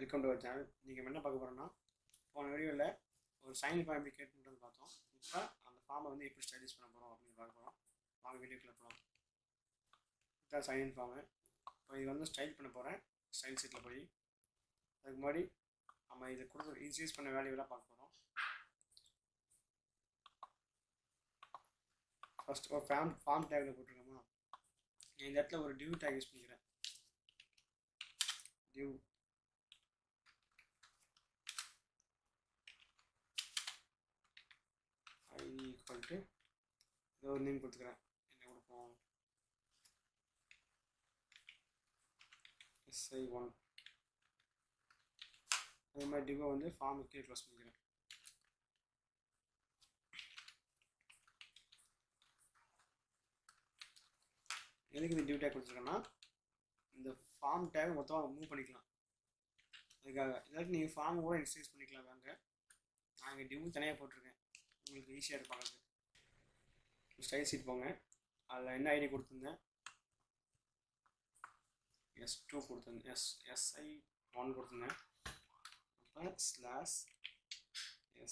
Welcome to our channel. நீங்கள் என்ன பார்க்க போகிறோன்னா, போன வீடியோவில் ஒரு சைன் ஃபார்ம் எப்படி கிரியேட் பண்ணுறது பார்த்தோம். இப்போ அந்த ஃபார்மை வந்து எப்படி ஸ்டைலிஷ் பண்ண போகிறோம் அப்படின்னு பார்க்க போகிறோம். வாங்க வீடியோக்குள்ளே போகலாம். இதுதான் சைன் ஃபார்மு. இப்போ இது வந்து ஸ்டைல் பண்ண போகிறேன். ஸ்டைல் சீட்டில் போய் அதுக்கு முன்னாடி நம்ம இது கொடுத்து இன்க்ரீஸ் பண்ண வேல்யூலாம் பார்க்க போகிறோம். ஃபர்ஸ்ட் ஒரு ஃபார்ம் டேக்கில் போட்டிருக்கோமா, இந்த இடத்துல ஒரு டிவ் டேக் யூஸ் பண்ணிக்கிறேன். டிவ் ஐடி ஈக்குவல் டு ஏதோ ஒரு நேம் கொடுத்துக்கிறேன். என்ன கொடுப்போம்? SI1. அதே மாதிரி டிவை வந்து ஃபார்முக்கு க்ளோஸ் பண்ணிக்கிறேன். எதுக்கு இந்த டிவ் டேக் கொடுத்துருக்கேன்னா, இந்த ஃபார்ம் டேக் மொத்தமாக மூவ் பண்ணிக்கலாம். அதுக்காக இல்லாட்டி நீங்கள் ஃபார்ம் கூட இன்ஸ்டேஸ் பண்ணிக்கலாம். வாங்க, நான் இங்கே டிவ் தனியாக போட்டிருக்கேன், உங்களுக்கு ஈஸியாக இருப்பாங்க. ஸ்டைல் சீட் போங்க, அதில் என்ன ஐடி கொடுத்துருந்தேன், S2 கொடுத்துருந்தேன், SI1 கொடுத்துருந்தேன். அப்போ ஸ்லாஷ்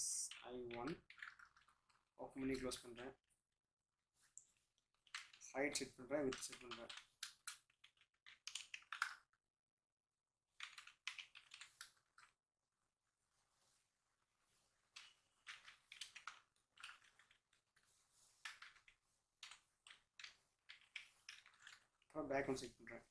SI1 ஓப்பன் பண்ணி க்ளோஸ் பண்ணுறேன். ஹைட் செட் பண்ணுறேன், வித் செட் பண்ணுறேன். அப்புறம் பேக்ரவுண்ட் செட் பண்ணுறேன்.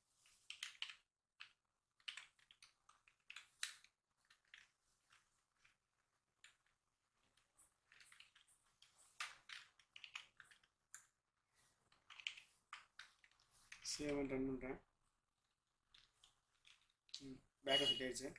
சேவ் ரன் பண்ணுறேன். பேக்கப் செட் ஆயிடுச்சு.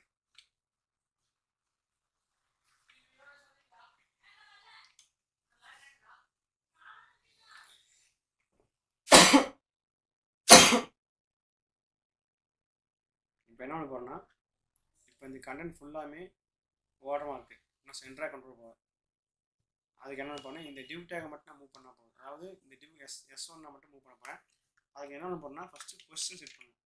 இப்போ என்ன பண்ண போகிறேன்னா, இப்போ இந்த கண்டென்ட் ஃபுல்லாமே ஓரமாக இருக்குது. நான் சென்டராக கண்ட்ரோல் போவேன். அதுக்கு என்ன பண்ணேன், இந்த டிவ் டேக்கை மட்டும் நான் மூவ் பண்ணால் போதும். அதாவது இந்த டிவ் S1 நான் மட்டும் மூவ் பண்ண போகிறேன். அதுக்கு என்ன பண்ண போகிறேன்னா, ஃபஸ்ட்டு கொஸ்டின் செட் பண்ணணும்.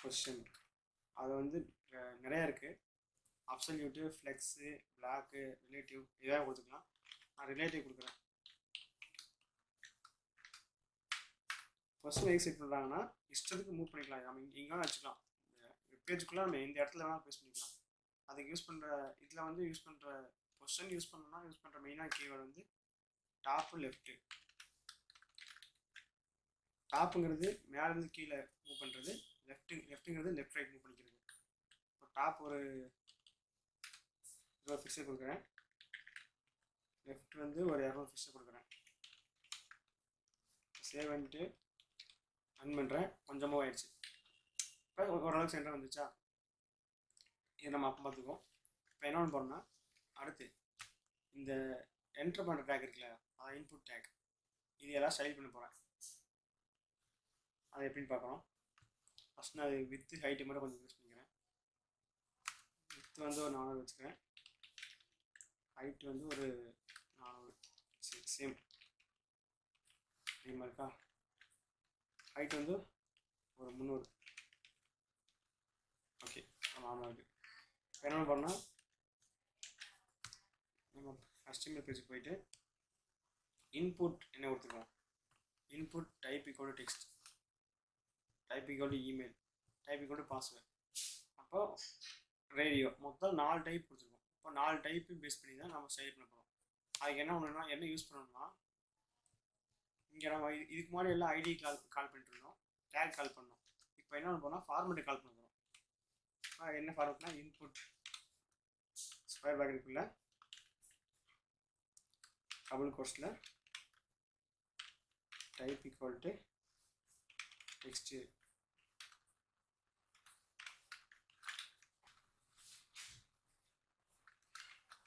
கொஸ்டின் அது வந்து நிறையா இருக்குது. அப்சல்யூட்டு, ஃப்ளெக்ஸு, பிளாக்கு, ரிலேட்டிவ் இதாக கொடுத்துக்கலாம். நான் ரிலேட்டிவ் கொடுக்குறேன். கொஸ்டின் எது செட் பண்ணுறாங்கன்னா, இஷ்டத்துக்கு மூவ் பண்ணிக்கலாம். நம்ம இங்கே வச்சுக்கலாம். பேஜுக்குள்ளே நம்ம இந்த இடத்துல வேணால் பேஸ் பண்ணிக்கலாம். அதுக்கு யூஸ் பண்ணுற இதில் வந்து யூஸ் பண்ணுற கொஸ்டின் யூஸ் பண்ணோம்னா யூஸ் பண்ணுற மெயினாக கீவேர்டு வந்து டாப்பு, லெஃப்ட்டு. டாப்புங்கிறது மேலேருந்து கீழே மூவ் பண்ணுறது, லெஃப்ட்டுங்கிறது லெஃப்ட் ரைட் மூவ் பண்ணிக்கிறது. இப்போ டாப் ஒரு ஃபிக்ஸர் கொடுக்குறேன், லெஃப்ட் வந்து ஒரு 200 ஃபிக்ஸர் கொடுக்குறேன். சேவ் பண்ணிட்டு ரன் பண்ணுறேன். கொஞ்சமாக ஆயிடுச்சு. இப்போ ஓரளவுக்கு சென்டர் வந்துச்சா, இதை நம்ம அப்போ பார்த்துக்குவோம். இப்போ என்ன பண்ண போகிறோம்னா, அடுத்து இந்த என்ட்ரு பண்ணுற டேக் இருக்குல்ல, அதான் இன்புட் டேக், இது எல்லாம் ஸ்டைல் பண்ண போகிறேன். அது எப்படின்னு பார்க்குறோம். ஃபஸ்ட் நான் அது வித்து ஹைட்டு மட்டும் கொஞ்சம் யூஸ் பண்ணிக்கிறேன். வித்து வந்து ஒரு 400 வச்சுக்கிறேன். ஹைட்டு வந்து ஒரு 400. சேம் மாதிரி இருக்கா. ஹைட் வந்து ஒரு 300. ஓகே, நார்மலாக இருக்குது. என்ன பண்ணால் நம்ம HTML பேஜுக்கு போயிட்டு இன்புட் என்ன கொடுத்துருக்கோம், input type equal to text, type equal to email, type equal to password. அப்போ ரேடியோ மொத்தம் 4 டைப் கொடுத்துருக்கோம். இப்போ 4 டைப்பு பேஸ் பண்ணி தான் நம்ம ஸ்டைல் பண்ண போகிறோம். அதுக்கு என்ன பண்ணணும்னா, என்ன யூஸ் பண்ணணும்னா, இங்கே நம்ம இதுக்கு முன்னாடி எல்லாம் ஐடி கால் பண்ணிட்டு இருந்தோம், டேக் கால் பண்ணோம். இப்போ என்ன பண்ண போனால் ஃபார்மெட்டை கால் பண்ண போகிறோம். என்ன ஃபார்மெட்னா, இன்புட் ஸ்கொயர் பிராக்கெட்டுக்குள்ள டபுள் கோர்ஸில் டைப் ஈக்குவல் டு டெக்ஸ்ட்.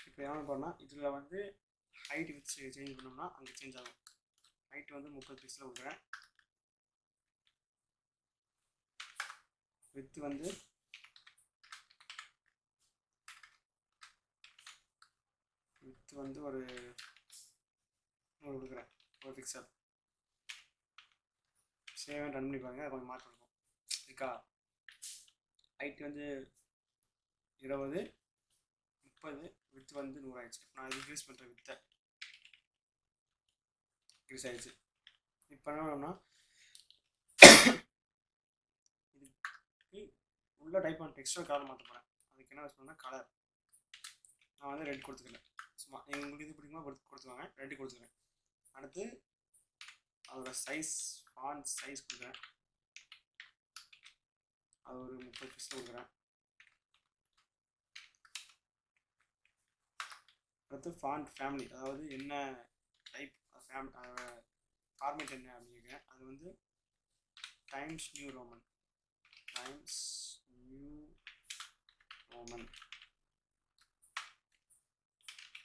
இப்போ என்ன பண்ணால், இதில் வந்து ஹைட் வித் சேஞ்ச் பண்ணோம்னா அங்கே சேஞ்ச் ஆகும். ஹைட் வந்து 30 பிக்சல் கொடுக்குறேன். வித் வந்து ஒரு கொடுக்குறேன், ஒரு பிக்சல். சேவ் ரன் பண்ணி பாருங்கள், அது கொஞ்சம் மார்க் இருக்கும் இருக்கா. ஹைட் வந்து 20, 30, வித் வந்து 100 ஆயிடுச்சு. நான் இது இன்க்ரீஸ் பண்ணுறேன், வித்தை இன்க்ரீஸ் ஆயிடுச்சு. இப்போ என்ன பண்ணோம்னா இதுக்கு உள்ள டைப் பண்ண டெக்ஸ்டர் கலர் மாற்ற போகிறேன். அதுக்கு என்ன பண்ணால் கலர் நான் வந்து ரெட் கொடுத்துக்கிறேன். சும்மா உங்களுக்கு இது பிடிக்குமா கொடுத்துக்கோங்க, ரெட் கொடுத்துக்கிறேன். அடுத்து அதோட சைஸ், ஃபாண்ட் சைஸ் கொடுக்குறேன், அது ஒரு 30 பிக்சல் கொடுக்குறேன். அடுத்து ஃபாண்ட் ஃபேமிலி, அதாவது என்ன டைப் ஃபார்மேட் என்ன அப்படிங்க, அது வந்து டைம்ஸ் நியூ ரோமன்.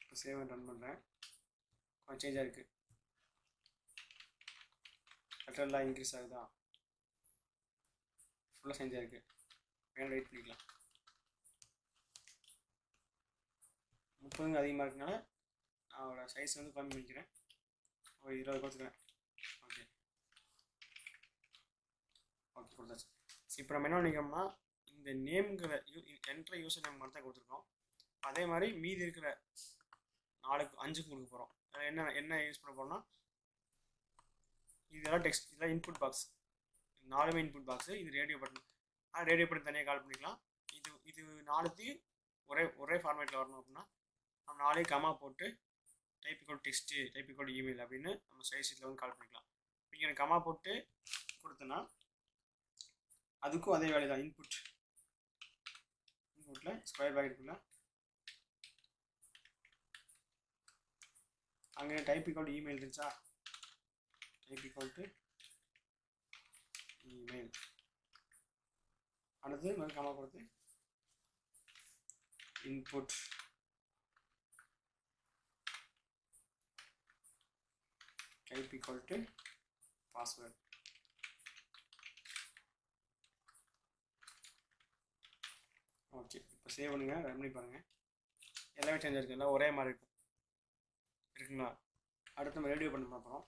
இப்போ சேவ் ரன் பண்ணுறேன். கொஞ்சம் சேஞ்சாக இருக்குது, லெட்டர்லாம் இன்க்ரீஸ் ஆகுதா, ஃபுல்லாக சேஞ்சாக இருக்குது. வேணும் வெயிட் பண்ணிக்கலாம். 30 அதிகமாக இருக்கனால நான் அவரோட சைஸ் வந்து கம்மி பண்ணிக்கிறேன், ஒரு 20 கொடுத்துக்கிறேன். ஓகே ஓகே கொடுத்தாச்சு. இப்போ நம்ம என்ன பண்ணிக்கிறோம்னா இந்த நேம்ங்கிற என்ட்ரு யூசர் நேம் மட்டும் தான் கொடுத்துருக்கோம். அதே மாதிரி மீதி இருக்கிற 5க்கு கொடுக்க போகிறோம். என்ன யூஸ் பண்ண போகிறோம்னா இதெல்லாம் டெக்ஸ்ட், இதெல்லாம் இன்புட் பாக்ஸ், 4மே இன்புட் பாக்ஸு. இது ரேடியோ பட்டன், ரேடியோ பட்டன் தனியாக கால் பண்ணிக்கலாம். இது 4த்தையும் ஒரே ஃபார்மேட்டில் வரணும் அப்படின்னா நம்ம 4 கமா போட்டு type equal text, type equal email அப்படின்னு நம்ம சைஸ் இதில் வந்து கால் பண்ணிக்கலாம். இங்கே எனக்கு கமா போட்டு கொடுத்தேன்னா அதுக்கும் அதே வேலை தான். இன்புட்டில் ஸ்கொயர் ப்ராக்கெட்டுக்குள்ள அங்கே டைப் ஈக்குவல் இமெயில் இருந்துச்சா, டைப் ஈக்குவல் டு இமெயில். அடுத்து மாதிரி கமா கொடுத்து input type equal to password. Okay இப்போ சேவ் பண்ணுங்கள், ரன் பண்ணி பாருங்கள். எல்லாமே சேஞ்ச் ஆகிருக்கு, எல்லாம் ஒரே மாதிரி இருக்குங்களா. அடுத்து நம்ம ரேடியோ பண்ண பார்ப்போம்.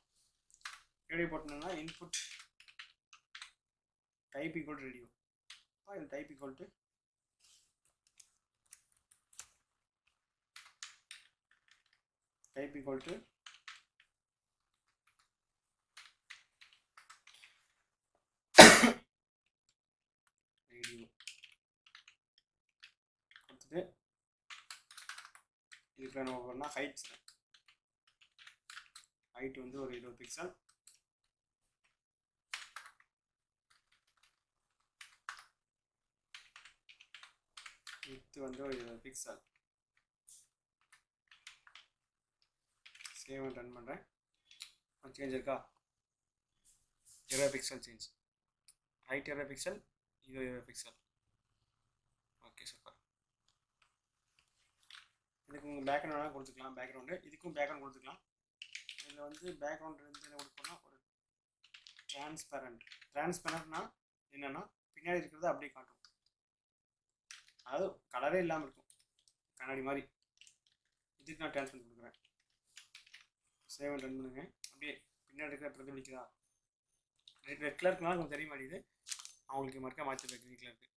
ரேடியோ போட்டோம்னா இன்புட் டைப் ஈக்குவல் ரேடியோ. இது டைப் ஈக்குவல் டு ரேடியோ கொடுத்துட்டு இதுக்கு நம்ம பண்ணால் ஹைட் வந்து ஒரு 20 பிக்சல், வித்து வந்து ஒரு 20 பிக்சல். சேவ் ரன் பண்ணுறேன். சேஞ்ச் இருக்கா, 20 பிக்சல் சேஞ்ச். ஹைட் 20 பிக்சல், இது 20 பிக்சல். Okay super. இதுக்கு உங்கள் பேக்ரவுண்ட் கொடுத்துக்கலாம், பேக்ரவுண்டு இதுக்கும் பேக்ரவுண்ட் கொடுத்துக்கலாம். இதில் வந்து பேக்ரவுண்ட் வந்து என்ன கொடுக்கணும்னா ஒரு டிரான்ஸ்பரண்ட்னா என்னென்னா பின்னாடி இருக்கிறத அப்படியே காட்டும், அதாவது கலரே இல்லாமல் இருக்கும், கண்ணாடி மாதிரி. இதுக்கு நான் டிரான்ஸ்பரண்ட் கொடுக்குறேன். சேவ் ரன் பண்ணுங்க. அப்படியே பின்னாடி இருக்கிற பிரதிபலிக்குதா, ரெட் கலர் இருக்கனால கொஞ்சம் தெரிய மாட்டேங்குது, அவங்களுக்கு மறக்க மாற்றிருக்கேன். க்ரீன் கலருக்கு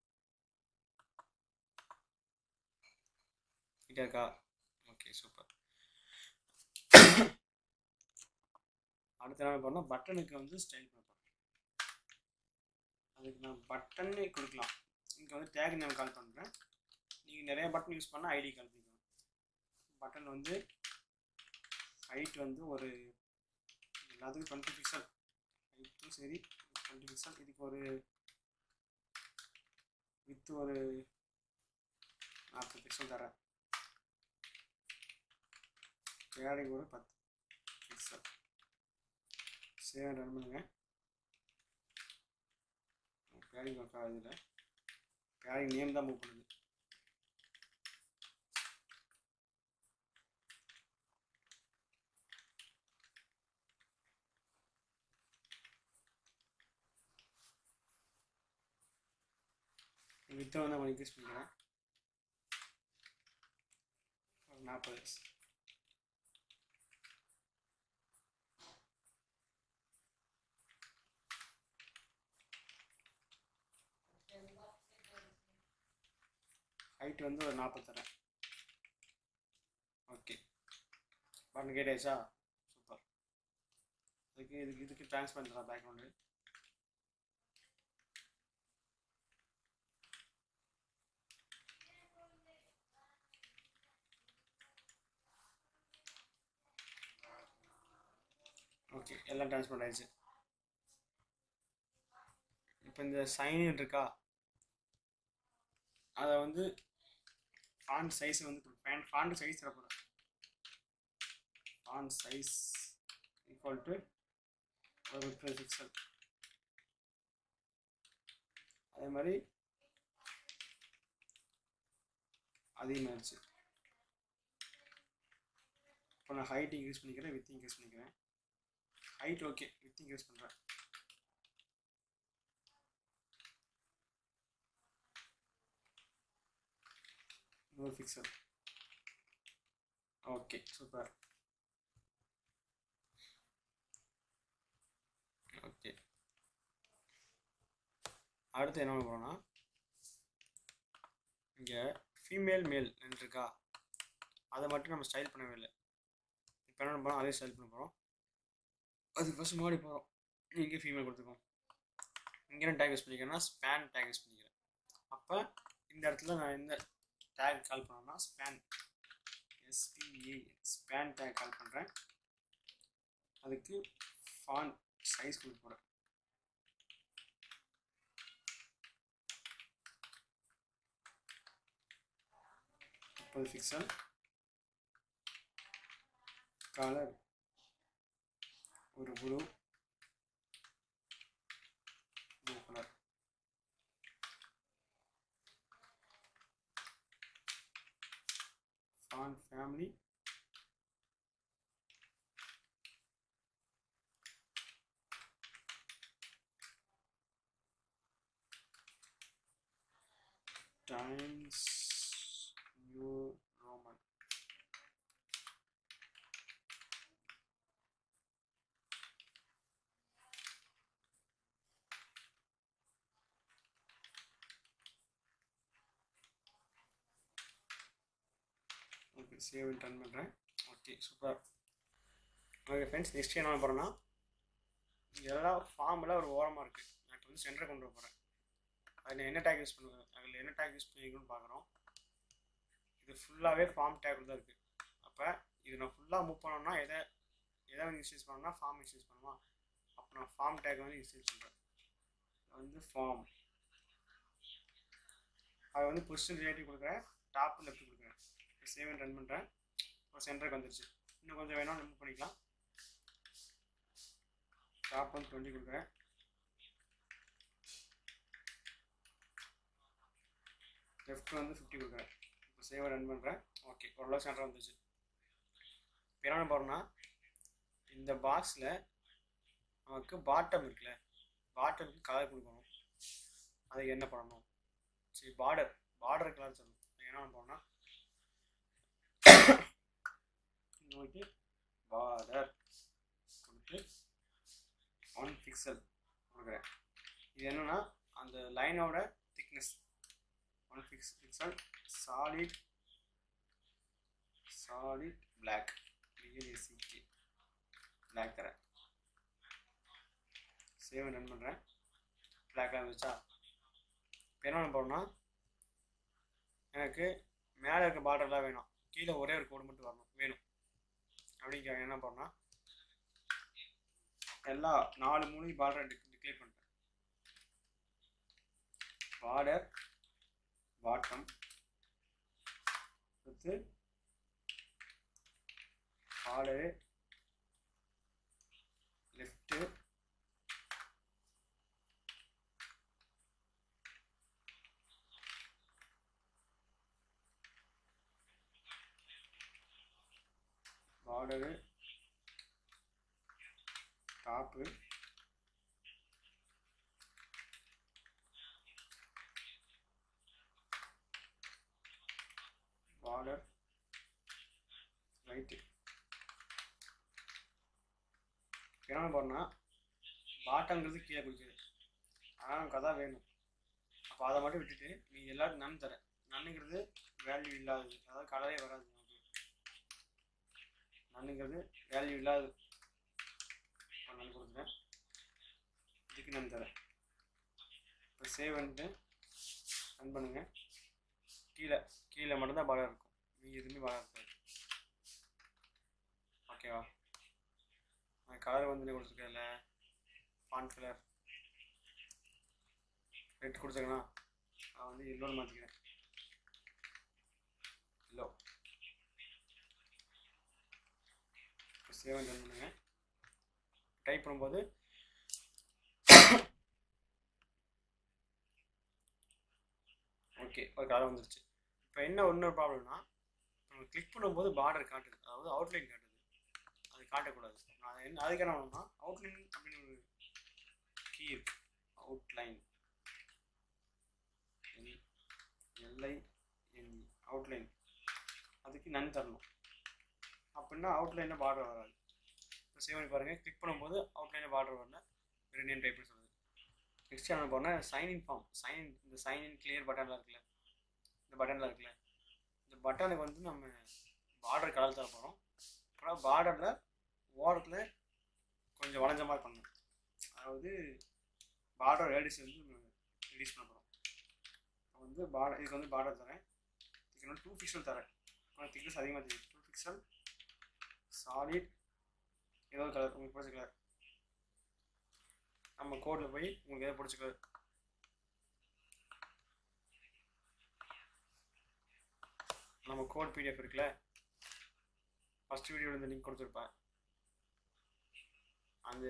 நீட்டாக இருக்கா. Okay super. அடுத்த என்ன பண்ணால் பட்டனுக்கு வந்து ஸ்டைல் பண்ண போகிறேன். அதுக்கு நான் பட்டன்னே கொடுக்கலாம். இங்கே வந்து டேக் நான் கால் பண்ணுறேன். நீங்கள் நிறைய பட்டன் யூஸ் பண்ணால் ஐடி கால் பண்ணிக்கணும். பட்டன் வந்து ஹைட் வந்து ஒரு எல்லாத்துக்கும் 20 பிக்சல், ஹைட்டும் சரி 20 பிக்சல். இதுக்கு ஒரு வித்து ஒரு 40 பிக்சல் தரேன். பேடிங் ஒரு 10 பிக்சல். சேவ் ரன் பண்ணுங்க. பேடிங் ஒர்க் ஆகுதுல, பேடிங் நேம் தான் மூவ் பண்ணுது. வித்தை வந்து நான் இன்க்ரீஸ் பண்ணிக்கிறேன், ஒரு 40. ஹைட் வந்து ஒரு 40 தரேன். ஓகே, பட்டன் கேட்டாச்சா? சூப்பர். இதுக்கு ட்ரான்ஸ்பரண்ட் தரேன் பேக்ரவுண்டு. ஓகே, எல்லாம் ட்ரான்ஸ்பரண்ட் ஆயிடுச்சு. இப்போ இந்த சைன் இருக்கா, அதை வந்து ஃபாண்ட் சைஸ் வந்து ஃபாண்ட் சைஸ் தரப்போகிறேன். ஃபாண்ட் சைஸ் ஈக்குவல் டு ஒரு 30 பிக்சல். அதே மாதிரி அதிகமாகிடுச்சு. இப்போ நான் ஹைட் இன்க்ரீஸ் பண்ணிக்கிறேன், வித் இன்க்ரீஸ் பண்ணிக்கிறேன். ஹைட் ஓகே, வித் இன்க்ரீஸ் பண்ணுறேன். ஒரு பிக்சல். Okay, super. ஓகே, அடுத்து என்ன பண்ண போகிறோன்னா, இங்கே ஃபீமேல் மேல் இருக்கா, அதை மட்டும் நம்ம ஸ்டைல் பண்ணவே இல்லை. இப்போ என்ன பண்ண, அதே ஸ்டைல் பண்ண போகிறோம். அதுக்கு ஃபஸ்ட் முன்னாடி போகிறோம். இங்கே ஃபீமேல் கொடுத்துருக்கோம். இங்கே என்ன டேக் யூஸ் பண்ணிக்கிறேன்னா ஸ்பேன் டேக் யூஸ் பண்ணிக்கிறேன். அப்போ இந்த இடத்துல நான் இந்த டேக் கால் பண்ணோம்னா span, SPA span tag call பண்ணுறேன். அதுக்கு ஃபாண்ட் சைஸ் கொடுக்க போகிறேன். பிக்சல். கலர் ஒரு blue colour. Font family Times New Roman. Okay, save done பண்ணுறேன். Okay, super. Okay friends, next என்ன போகிறேன்னா, எல்லா ஃபார்மில் ஒரு ஓரமாக இருக்குது. நான் இப்போ வந்து சென்டரை கொண்டு வர போகிறேன். அதில் என்ன டேக் யூஸ் பண்ணுவேன், அதில் என்ன டேக் யூஸ் பண்ணிக்கணும்னு பார்க்குறோம். இது ஃபுல்லாகவே ஃபார்ம் டேக் தான் இருக்குது. அப்போ இது நான் ஃபுல்லாக மூவ் பண்ணோன்னா எதை வந்து யூஸ் பண்ணணும்னா ஃபார்ம் யூஸ் பண்ணுமா. அப்போ நான் ஃபார்ம் டேக் வந்து யூஸ் பண்ணுறேன். வந்து ஃபார்ம் அதை வந்து பொசிஷன் ரிலேட்டிவ் கொடுக்குறேன், டாப் லெஃப்ட் கொடுக்குறேன். சேவ் ரன் பண்ணுறேன். ஒரு சென்டருக்கு வந்துருச்சு. இன்னும் கொஞ்சம் வேணால் மூவ் பண்ணிக்கலாம். டாப் வந்து 20 கொடுக்குறேன். லெஃப்ட் வந்து 50 கொடுக்குறேன். இப்போ சேவ் ரன் பண்ணுறேன். ஓகே, ஓரளவு சென்டர் வந்துச்சு. இப்போ என்ன போகிறோன்னா, இந்த பாக்ஸில் நமக்கு பாட்டம் இருக்குல்ல, பாட்டமுக்கு கலர் கொடுக்கணும். அதுக்கு என்ன பண்ணணும், சரி பார்டர் கலர் சொல்லணும். என்ன போகிறோன்னா, நோக்கி பார்டர் கொடுத்து 1 பிக்சல் கொடுக்குறேன். இது என்னன்னா அந்த லைனோட thickness 1 pixel. Solid black, black தரேன். சேவ் ரன் பண்ணுறேன். பிளாக்காக இருந்துச்சா? இப்போ என்ன பண்ண போகிறோம்னா, எனக்கு மேலே இருக்க பார்டர்லாம் வேணும், கீழே ஒரே ஒரு கோடு மட்டும் வேணும் அப்படிங்கிற என்ன பண்ணா, எல்லா 4 மூணு பார்டர் டிக்ளேர் பண்ணிட்டேன். பார்டர் பாட்டம் அடுத்து border left border top border right. என்ன பண்ணா பாட்டங்கிறது கீழே குடிக்குது, ஆனால் நமக்கு அதான் வேணும். அப்போ அதை மட்டும் விட்டுட்டு நீ எல்லாரும் நன் தரேன். நன்னுங்கிறது வேல்யூ இல்லாதது, அதாவது கலரே வராது நமக்கு. நன்னுங்கிறது வேல்யூ இல்லாது நன் கொடுத்துட்டேன், இதுக்கு நான் தரேன். இப்போ சேவ் பண்ணிட்டு ரன் பண்ணுங்கள். கீழே மட்டும்தான் பார்டர் இருக்கும், மீதி எதுவுமே பார்டர் இருக்காது. ஓகேவா? கலர் வந்து கொடுத்துருக்கல, ஃபாண்ட் கலர் ரெட் கொடுத்துருக்கேன்னா நான் வந்து எல்லோன்னு மாற்றிக்கிறேன். எல்லோ. சேவ் ரன் பண்ணுங்க. டைப் பண்ணும்போது ஓகே ஒரு கலர் வந்துருச்சு. இப்போ என்ன இன்னொரு ப்ராப்ளம்னா, நம்ம கிளிக் பண்ணும்போது பார்டர் காட்டுது, அதாவது அவுட்லைன் காட்டுது, அது காட்டக்கூடாது. நான் என்ன அதுக்கு என்ன பண்ணணும்னா, அவுட்லைன் அப்படின்னு ஒரு கீ இருக்கு, அவுட்லைன் LINE அவுட்லைன், அதுக்கு நன் தரணும். அப்படின்னா அவுட்லைனில் பார்டர் வராது. இப்போ சேவ் பண்ணி பாருங்கள், கிளிக் பண்ணும்போது அவுட்லைனில் பார்டர் வரல, ரெண்டு டைப்னு சொல்லுது. நெக்ஸ்ட் என்ன பண்ணால் சைன்இன் ஃபார்ம், இந்த சைன்இன் கிளியர் பட்டனில் இருக்குல்ல, இந்த பட்டனில் இருக்குல்ல, இந்த பட்டனுக்கு வந்து நம்ம பார்டர் கலர் தர போகிறோம். அப்புறம் பார்டரில் ஓரத்தில் கொஞ்சம் வளைஞ்ச மாதிரி பண்ணணும், அதாவது பார்டர் ரேடியஸ் வந்து ரிலீஸ் பண்ண போகிறோம். வந்து இதுக்கு வந்து பார்டர் தரேன், இதுக்கு வந்து 2 பிக்சல் தரேன், திக்னஸ் அதிகமாக தெரியும். 2 பிக்சல் சாலிட் ஏதோ கலர் உங்களுக்கு பிடிச்ச கலர், நம்ம கோடில் போய் உங்களுக்கு எதாவது பிடிச்ச கலர், நம்ம கோட் PDF இருக்குல்ல, ஃபஸ்ட் வீடியோவில் இந்த லிங்க் கொடுத்துருப்பேன், அந்த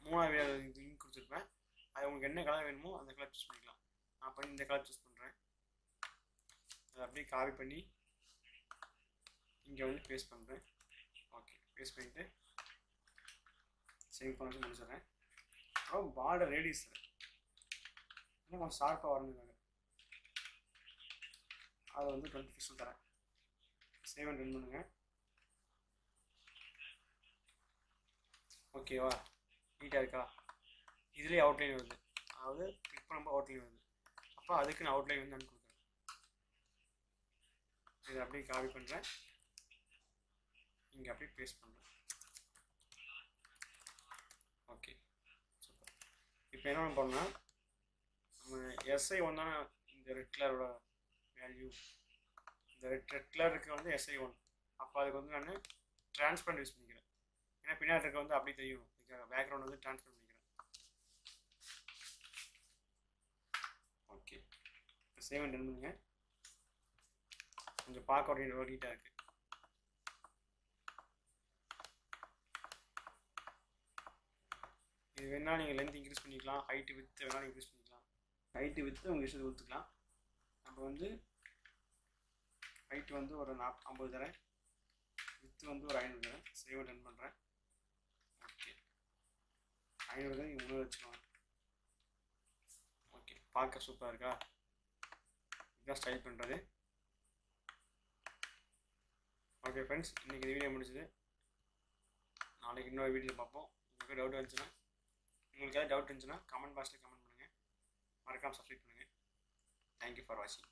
3வது வீடியோ லிங்க் கொடுத்துருப்பேன். அது உங்களுக்கு என்ன கலர் வேணுமோ அந்த கலர் சூஸ் பண்ணிக்கலாம். நான் பண்ணி இந்த கலர் சூஸ் பண்ணுறேன். அதை அப்படியே காப்பி பண்ணி இங்கே வந்து பேஸ்ட் பண்ணுறேன். ஓகே, பேஸ்ட் பண்ணிவிட்டு சேவ் பண்ணி முடிச்சிடுறேன். அப்புறம் பார்டர் ரேடியஸ் இன்னும் கொஞ்சம் ஷார்ப்பாக வரணுங்க, அதை வந்து 20 பிக்சல் தரேன். சேவ் ரன் பண்ணுங்க. ஓகேவா? நீட்டாக இருக்கா? இதுலேயே அவுட்லைன் வருது, அதாவது கிளிக் பண்ணும்போது அவுட்லைன் வருது. அப்போ அதுக்கு நான் அவுட்லைன் வந்து நான் கொடுக்குறேன். இதை அப்படியே காப்பி பண்ணுறேன், இங்கே அப்படியே பேஸ்ட் பண்ணுறேன். Okay, super. இப்போ என்ன பண்ணோம்னா, நம்ம SI1 தானே இந்த ரெட் கலரோட வேல்யூ, இந்த ரெட் கலருக்கு வந்து SI1. அப்போ அதுக்கு வந்து நான் ட்ரான்ஸ்பரண்ட் யூஸ் பண்ணிக்கிறேன், ஏன்னா பின்னாடி இருக்க வந்து அப்படி தெரியும், பேக்ரவுண்ட் வந்து ட்ரான்ஸ்பர் பண்ணிக்கிறேன். ஓகே, இப்போ சேவ் ரன் பண்ணுங்க. கொஞ்சம் பார்க்க ஒரு நீட்டாக இருக்குது. இது வேணால் நீங்கள் லென்த் இன்க்ரீஸ் பண்ணிக்கலாம், ஹைட்டு வித்து வேணாலும் இன்க்ரீஸ் பண்ணிக்கலாம். ஹைட்டு வித்து உங்கள் இஷ்டத்தை கொடுத்துக்கலாம். நம்ம வந்து ஹைட்டு வந்து ஒரு 50 தரேன், வித்து வந்து ஒரு 500 தரேன். சேவ் ரன் பண்ணுறேன். ஓகே, 500 தான் நீங்கள் 300 வச்சுக்கலாம். ஓகே, பார்க்க சூப்பராக இருக்கா? இதுதான் ஸ்டைல் பண்ணுறது. ஓகே ஃப்ரெண்ட்ஸ், இன்றைக்கி இந்த வீடியோ முடிச்சுது. நாளைக்கு இன்னொரு வீடியோவில் பார்ப்போம். உங்களுக்கு ஏதாவது டவுட் இருந்துச்சுன்னா கமெண்ட் பாக்ஸில் கமெண்ட் பண்ணுங்கள். மறக்காமல் சப்ஸ்கிரைப் பண்ணுங்கள். தேங்க்யூ ஃபார் வாட்சிங்.